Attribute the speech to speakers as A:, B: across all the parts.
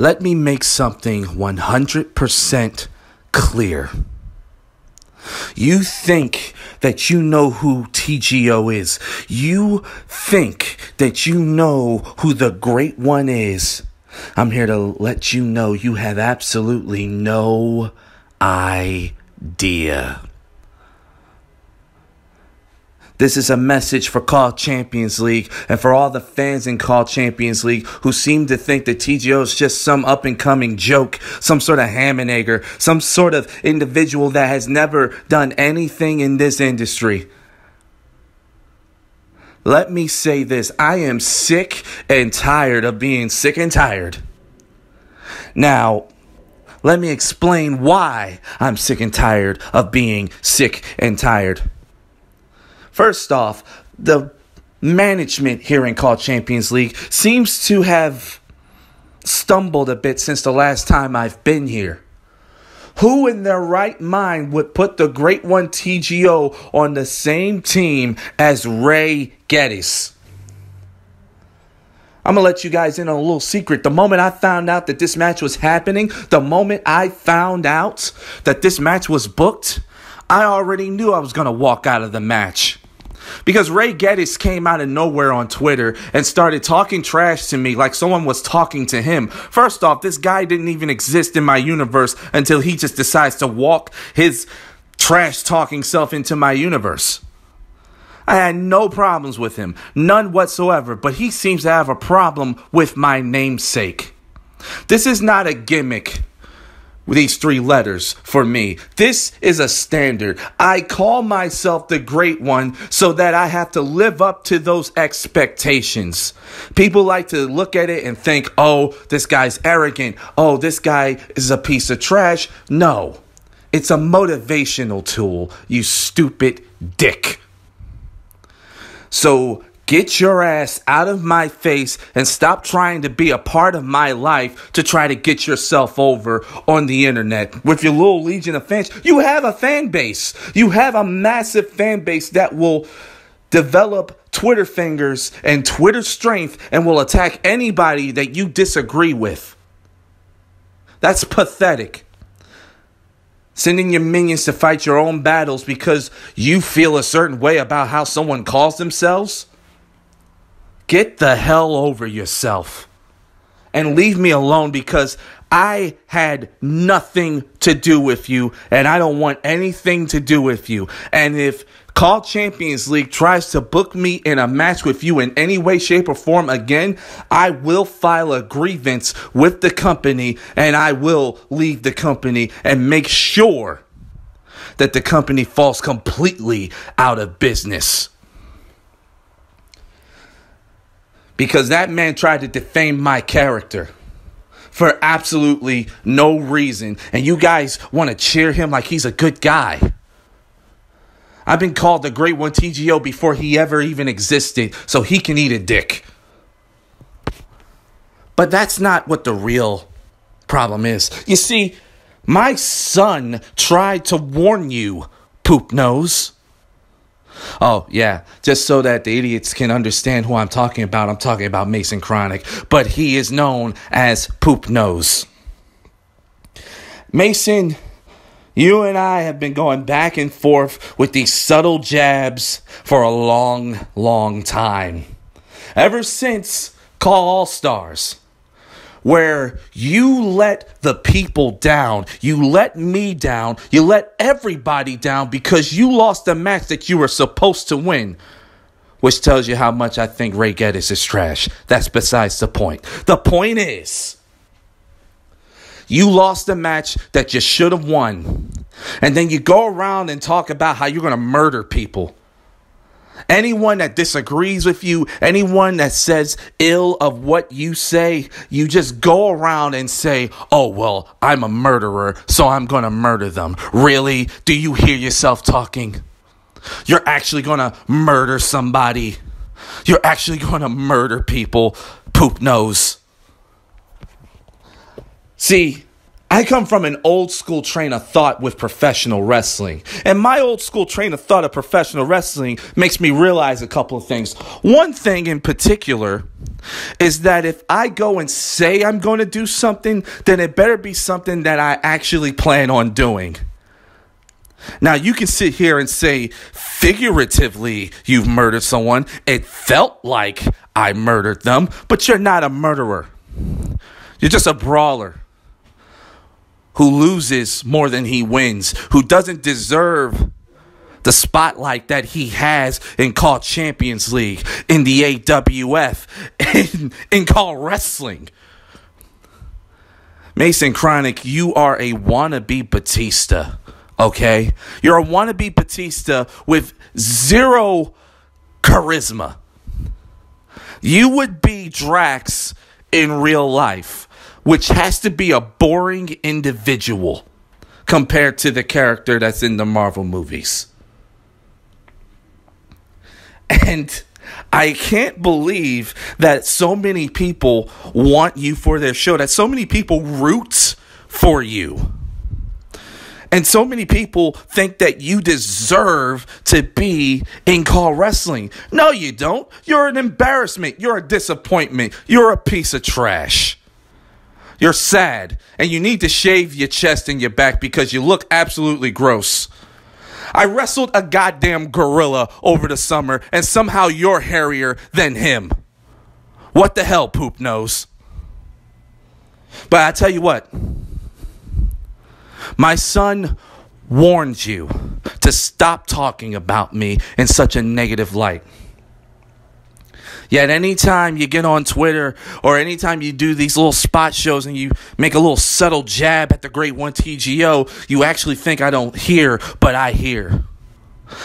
A: Let me make something 100% clear. You think that you know who TGO is. You think that you know who the Great One is. I'm here to let you know you have absolutely no idea. This is a message for CAW Champions League and for all the fans in CAW Champions League who seem to think that TGO is just some up-and-coming joke, some sort of ham and egger, some sort of individual that has never done anything in this industry. Let me say this. I am sick and tired of being sick and tired. Now, let me explain why I'm sick and tired of being sick and tired. First off, the management here in CAW Champions League seems to have stumbled a bit since the last time I've been here. Who in their right mind would put the Great One TGO on the same team as Ray Geddes? I'm going to let you guys in on a little secret. The moment I found out that this match was happening, the moment I found out that this match was booked, I already knew I was going to walk out of the match. Because Ray Geddes came out of nowhere on Twitter and started talking trash to me like someone was talking to him. First off, this guy didn't even exist in my universe until he just decides to walk his trash talking self into my universe. I had no problems with him, none whatsoever, but he seems to have a problem with my namesake. This is not a gimmick. These 3 letters for me. This is a standard. I call myself the Great One so that I have to live up to those expectations. People like to look at it and think, oh, this guy's arrogant. Oh, this guy is a piece of trash. No, it's a motivational tool, you stupid dick. So get your ass out of my face and stop trying to be a part of my life to try to get yourself over on the internet. With your little legion of fans, you have a fan base. You have a massive fan base that will develop Twitter fingers and Twitter strength and will attack anybody that you disagree with. That's pathetic. Sending your minions to fight your own battles because you feel a certain way about how someone calls themselves? Get the hell over yourself and leave me alone, because I had nothing to do with you and I don't want anything to do with you. And if CAW Champions League tries to book me in a match with you in any way, shape, or form again, I will file a grievance with the company and I will leave the company and make sure that the company falls completely out of business. Because that man tried to defame my character for absolutely no reason. And you guys want to cheer him like he's a good guy. I've been called the Great One TGO before he ever even existed, so he can eat a dick. But that's not what the real problem is. You see, my son tried to warn you, poop nose. Oh, yeah, just so that the idiots can understand who I'm talking about Mason Chronic, but he is known as Poop Nose. Mason, you and I have been going back and forth with these subtle jabs for a long, long time. Ever since Call All Stars, where you let the people down, you let me down, you let everybody down because you lost the match that you were supposed to win. Which tells you how much I think Ray Geddes is trash. That's besides the point. The point is, you lost the match that you should have won. And then you go around and talk about how you're going to murder people. Anyone that disagrees with you, anyone that says ill of what you say, you just go around and say, oh, well, I'm a murderer, so I'm going to murder them. Really? Do you hear yourself talking? You're actually going to murder somebody. You're actually going to murder people, poop nose. See, I come from an old school train of thought with professional wrestling. And my old school train of thought of professional wrestling makes me realize a couple of things. One thing in particular is that if I go and say I'm going to do something, then it better be something that I actually plan on doing. Now, you can sit here and say, figuratively, you've murdered someone. It felt like I murdered them, but you're not a murderer. You're just a brawler who loses more than he wins, who doesn't deserve the spotlight that he has in Call Champions League, in the AWF, in Call Wrestling. Mason Chronic, you are a wannabe Batista, okay? You're a wannabe Batista with zero charisma. You would be Drax in real life, which has to be a boring individual compared to the character that's in the Marvel movies. And I can't believe that so many people want you for their show, that so many people root for you. And so many people think that you deserve to be in Call Wrestling. No, you don't. You're an embarrassment. You're a disappointment. You're a piece of trash. You're sad, and you need to shave your chest and your back because you look absolutely gross. I wrestled a goddamn gorilla over the summer, and somehow you're hairier than him. What the hell, poop nose? But I tell you what, my son warned you to stop talking about me in such a negative light. Yet anytime you get on Twitter or anytime you do these little spot shows and you make a little subtle jab at the Great One TGO, you actually think I don't hear, but I hear.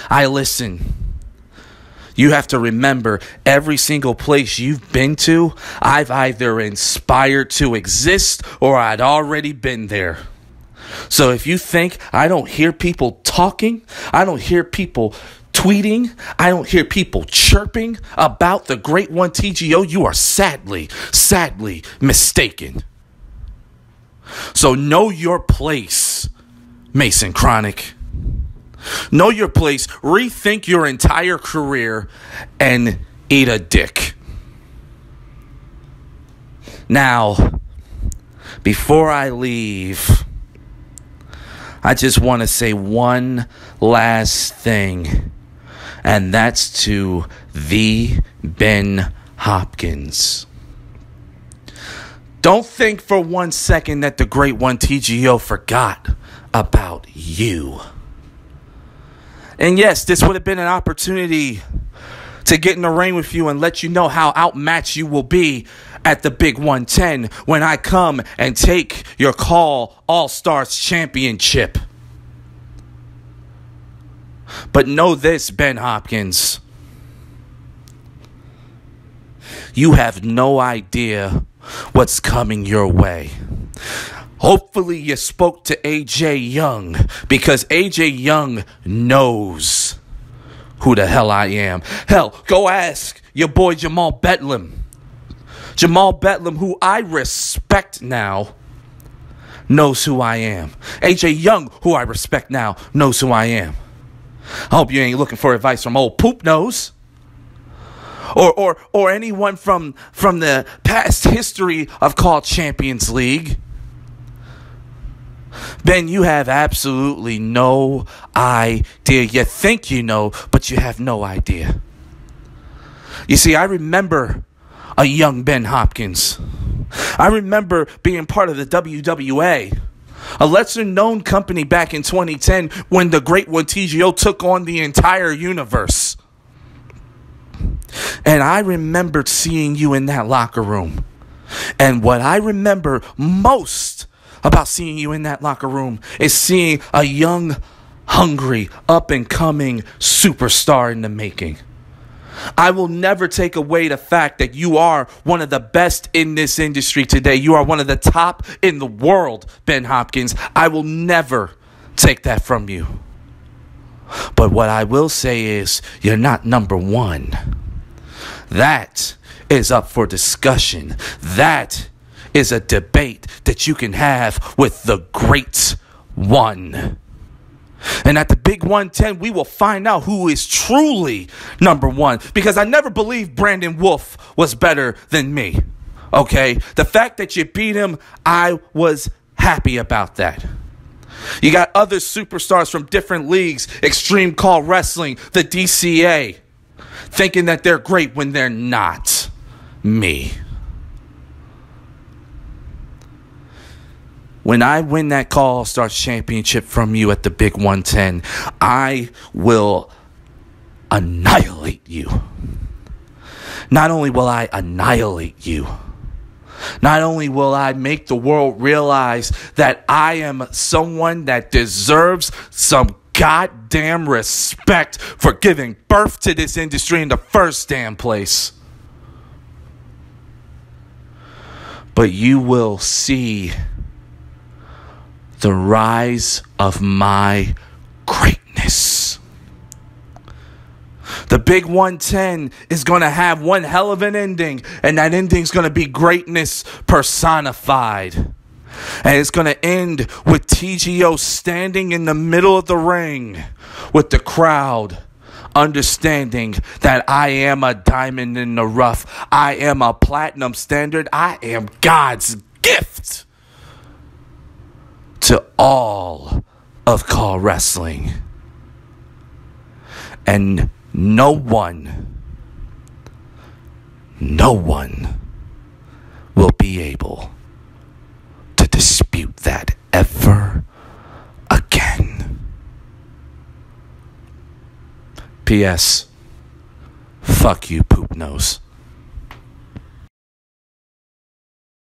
A: I listen. You have to remember, every single place you've been to, I've either inspired to exist or I'd already been there. So if you think I don't hear people talking, I don't hear people tweeting, I don't hear people chirping about the Great One TGO, you are sadly mistaken. So know your place, Mason Chronic. Know your place, rethink your entire career, and eat a dick. Now, before I leave, I just want to say one last thing. And that's to the Ben Hopkins. Don't think for 1 second that the Great One TGO forgot about you. And yes, this would have been an opportunity to get in the ring with you and let you know how outmatched you will be at the Big 110 when I come and take your Call All-Stars Championship. But know this, Ben Hopkins. You have no idea what's coming your way. Hopefully you spoke to AJ Young, because AJ Young knows who the hell I am. Hell, go ask your boy Jamal Bedlam. Jamal Bedlam, who I respect now, knows who I am. AJ Young, who I respect now, knows who I am. I hope you ain't looking for advice from old Poop Nose. Or anyone from the past history of Call Champions League. Ben, you have absolutely no idea. You think you know, but you have no idea. You see, I remember a young Ben Hopkins. I remember being part of the WWA, a lesser-known company back in 2010 when the Great One TGO took on the entire universe. And I remembered seeing you in that locker room. And what I remember most about seeing you in that locker room is seeing a young, hungry, up-and-coming superstar in the making. I will never take away the fact that you are one of the best in this industry today. You are one of the top in the world, Ben Hopkins. I will never take that from you. But what I will say is, you're not number one. That is up for discussion. That is a debate that you can have with the great one. And at the Big 110, we will find out who is truly number one. Because I never believed Brandon Wolf was better than me. Okay? The fact that you beat him, I was happy about that. You got other superstars from different leagues, Extreme Call Wrestling, the DCA, thinking that they're great when they're not. Me. When I win that Call Stars Championship from you at the Big 110, I will annihilate you. Not only will I annihilate you, not only will I make the world realize that I am someone that deserves some goddamn respect for giving birth to this industry in the first damn place, but you will see the rise of my greatness. The Big 110 is going to have one hell of an ending, and that ending is going to be greatness personified. And it's going to end with TGO standing in the middle of the ring with the crowd understanding that I am a diamond in the rough. I am a platinum standard. I am God's gift to all of Call Wrestling. And no one will be able to dispute that ever again. P.S. Fuck you, poop nose.